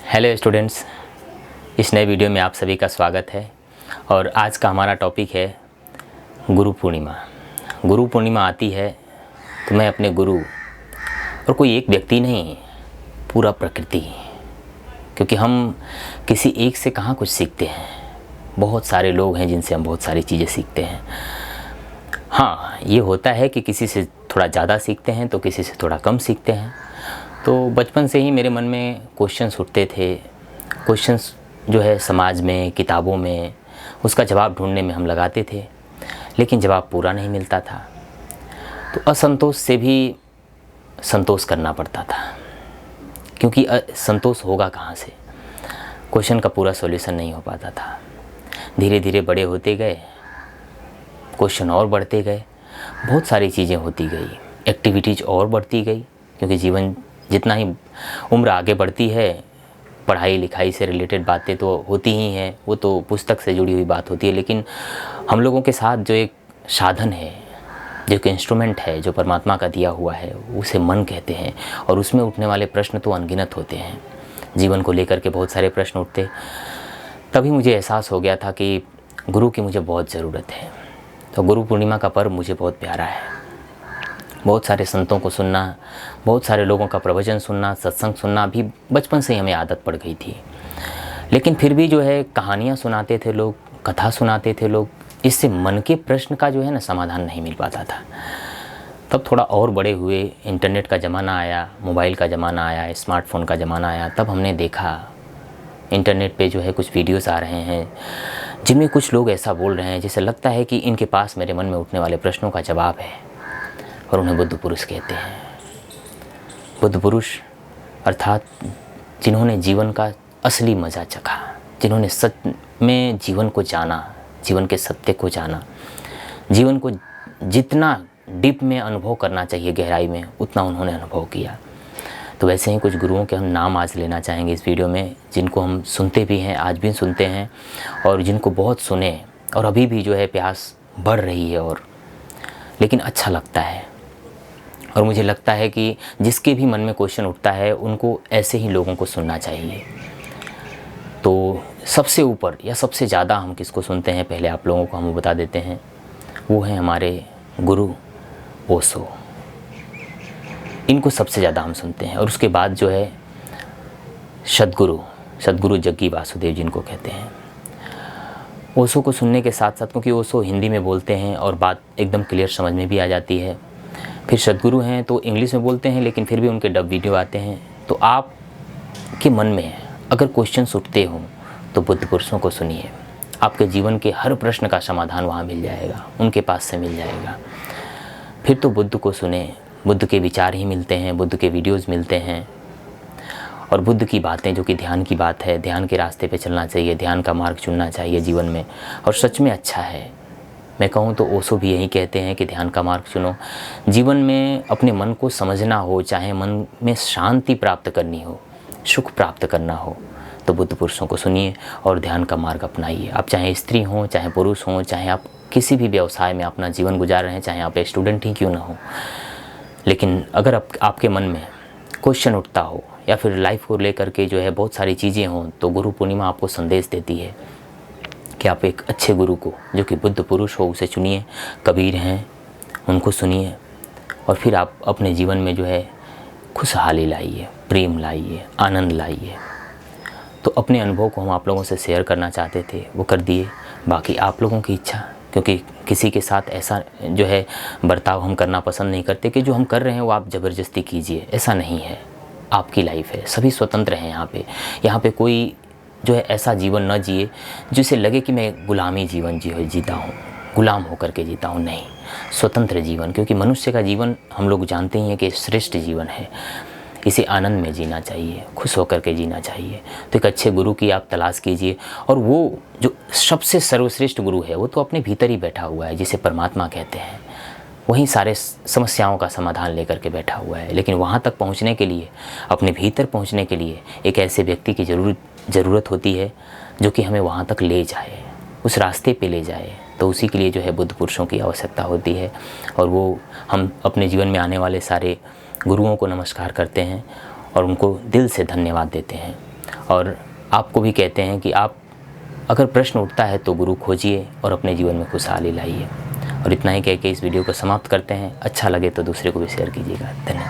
Hello students, इस नए video में आप सभी का स्वागत है। और आज का हमारा टॉपिक है गुरु पूर्णिमा। गुरु पूर्णिमा आती है तो मैं अपने गुरु, और कोई एक व्यक्ति नहीं, पूरा प्रकृति, क्योंकि हम किसी एक से कहाँ कुछ सीखते हैं। बहुत सारे लोग हैं जिनसे हम बहुत सारी चीज़ें सीखते हैं। हाँ, ये होता है कि किसी से थोड़ा ज़्यादा सीखते हैं तो किसी से थोड़ा कम सीखते हैं। तो बचपन से ही मेरे मन में क्वेश्चंस उठते थे। क्वेश्चंस जो है समाज में, किताबों में, उसका जवाब ढूंढने में हम लगाते थे, लेकिन जवाब पूरा नहीं मिलता था। तो असंतोष से भी संतोष करना पड़ता था, क्योंकि संतोष होगा कहाँ से। क्वेश्चन का पूरा सॉल्यूशन नहीं हो पाता था। धीरे धीरे बड़े होते गए, क्वेश्चन और बढ़ते गए, बहुत सारी चीज़ें होती गई, एक्टिविटीज़ और बढ़ती गई, क्योंकि जीवन जितना ही उम्र आगे बढ़ती है, पढ़ाई लिखाई से रिलेटेड बातें तो होती ही हैं, वो तो पुस्तक से जुड़ी हुई बात होती है। लेकिन हम लोगों के साथ जो एक साधन है, जो एक इंस्ट्रूमेंट है, जो परमात्मा का दिया हुआ है, उसे मन कहते हैं। और उसमें उठने वाले प्रश्न तो अनगिनत होते हैं। जीवन को लेकर के बहुत सारे प्रश्न उठते। तभी मुझे एहसास हो गया था कि गुरु की मुझे बहुत ज़रूरत है। तो गुरु पूर्णिमा का पर्व मुझे बहुत प्यारा है। बहुत सारे संतों को सुनना, बहुत सारे लोगों का प्रवचन सुनना, सत्संग सुनना भी बचपन से ही हमें आदत पड़ गई थी। लेकिन फिर भी जो है कहानियाँ सुनाते थे लोग, कथा सुनाते थे लोग, इससे मन के प्रश्न का जो है ना समाधान नहीं मिल पाता था। तब थोड़ा और बड़े हुए, इंटरनेट का ज़माना आया, मोबाइल का ज़माना आया, स्मार्टफोन का ज़माना आया। तब हमने देखा इंटरनेट पे जो है कुछ वीडियोस आ रहे हैं जिनमें कुछ लोग ऐसा बोल रहे हैं जैसे लगता है कि इनके पास मेरे मन में उठने वाले प्रश्नों का जवाब है। और उन्हें बुद्ध पुरुष कहते हैं। बुद्ध पुरुष अर्थात जिन्होंने जीवन का असली मज़ा चखा, जिन्होंने सच में जीवन को जाना, जीवन के सत्य को जाना, जीवन को जितना डीप में अनुभव करना चाहिए, गहराई में, उतना उन्होंने अनुभव किया। तो वैसे ही कुछ गुरुओं के हम नाम आज लेना चाहेंगे इस वीडियो में, जिनको हम सुनते भी हैं, आज भी सुनते हैं, और जिनको बहुत सुने और अभी भी जो है प्यास बढ़ रही है, और लेकिन अच्छा लगता है। और मुझे लगता है कि जिसके भी मन में क्वेश्चन उठता है उनको ऐसे ही लोगों को सुनना चाहिए। तो सबसे ऊपर या सबसे ज़्यादा हम किसको सुनते हैं, पहले आप लोगों को हम बता देते हैं। वो हैं हमारे गुरु ओशो। इनको सबसे ज़्यादा हम सुनते हैं। और उसके बाद जो है सद्गुरु जग्गी वासुदेव जिनको कहते हैं। ओशो को सुनने के साथ साथ, क्योंकि ओशो हिंदी में बोलते हैं और बात एकदम क्लियर समझ में भी आ जाती है। फिर सद्गुरु हैं तो इंग्लिश में बोलते हैं, लेकिन फिर भी उनके डब वीडियो आते हैं। तो आप के मन में अगर क्वेश्चंस उठते हों तो बुद्ध पुरुषों को सुनिए। आपके जीवन के हर प्रश्न का समाधान वहाँ मिल जाएगा, उनके पास से मिल जाएगा। फिर तो बुद्ध को सुने, बुद्ध के विचार ही मिलते हैं, बुद्ध के वीडियोज़ मिलते हैं, और बुद्ध की बातें जो कि ध्यान की बात है। ध्यान के रास्ते पे चलना चाहिए, ध्यान का मार्ग चुनना चाहिए जीवन में, और सच में अच्छा है। मैं कहूँ तो ओशो भी यही कहते हैं कि ध्यान का मार्ग चुनो। जीवन में अपने मन को समझना हो, चाहे मन में शांति प्राप्त करनी हो, सुख प्राप्त करना हो, तो बुद्ध पुरुषों को सुनिए और ध्यान का मार्ग अपनाइए। आप चाहे स्त्री हों, चाहे पुरुष हों, चाहे आप किसी भी व्यवसाय में अपना जीवन गुजार रहे हैं, चाहे आप स्टूडेंट ही क्यों ना हो, लेकिन अगर आपके मन में क्वेश्चन उठता हो या फिर लाइफ को लेकर के जो है बहुत सारी चीज़ें हों, तो गुरु पूर्णिमा आपको संदेश देती है कि आप एक अच्छे गुरु को, जो कि बुद्ध पुरुष हो, उसे चुनिए। कबीर हैं, उनको सुनिए, और फिर आप अपने जीवन में जो है खुशहाली लाइए, प्रेम लाइए, आनंद लाइए। तो अपने अनुभव को हम आप लोगों से शेयर करना चाहते थे, वो कर दिए। बाकी आप लोगों की इच्छा, क्योंकि किसी के साथ ऐसा जो है बर्ताव हम करना पसंद नहीं करते कि जो हम कर रहे हैं वो आप ज़बरदस्ती कीजिए। ऐसा नहीं है, आपकी लाइफ है, सभी स्वतंत्र हैं। यहाँ पे कोई जो है ऐसा जीवन न जिए जिसे लगे कि मैं गुलामी जीवन जीता हूँ, गुलाम होकर के जीता हूँ। नहीं, स्वतंत्र जीवन, क्योंकि मनुष्य का जीवन हम लोग जानते ही हैं कि श्रेष्ठ जीवन है। इसे आनंद में जीना चाहिए, खुश होकर के जीना चाहिए। तो एक अच्छे गुरु की आप तलाश कीजिए, और वो जो सबसे सर्वश्रेष्ठ गुरु है वो तो अपने भीतर ही बैठा हुआ है, जिसे परमात्मा कहते हैं। वहीं सारे समस्याओं का समाधान लेकर के बैठा हुआ है। लेकिन वहाँ तक पहुँचने के लिए, अपने भीतर पहुँचने के लिए एक ऐसे व्यक्ति की ज़रूरत होती है जो कि हमें वहाँ तक ले जाए, उस रास्ते पे ले जाए। तो उसी के लिए जो है बुद्ध पुरुषों की आवश्यकता होती है। और वो हम अपने जीवन में आने वाले सारे गुरुओं को नमस्कार करते हैं और उनको दिल से धन्यवाद देते हैं। और आपको भी कहते हैं कि आप अगर प्रश्न उठता है तो गुरु खोजिए और अपने जीवन में खुशहाली लाइए। और इतना ही कह के इस वीडियो को समाप्त करते हैं। अच्छा लगे तो दूसरे को भी शेयर कीजिएगा। धन्यवाद।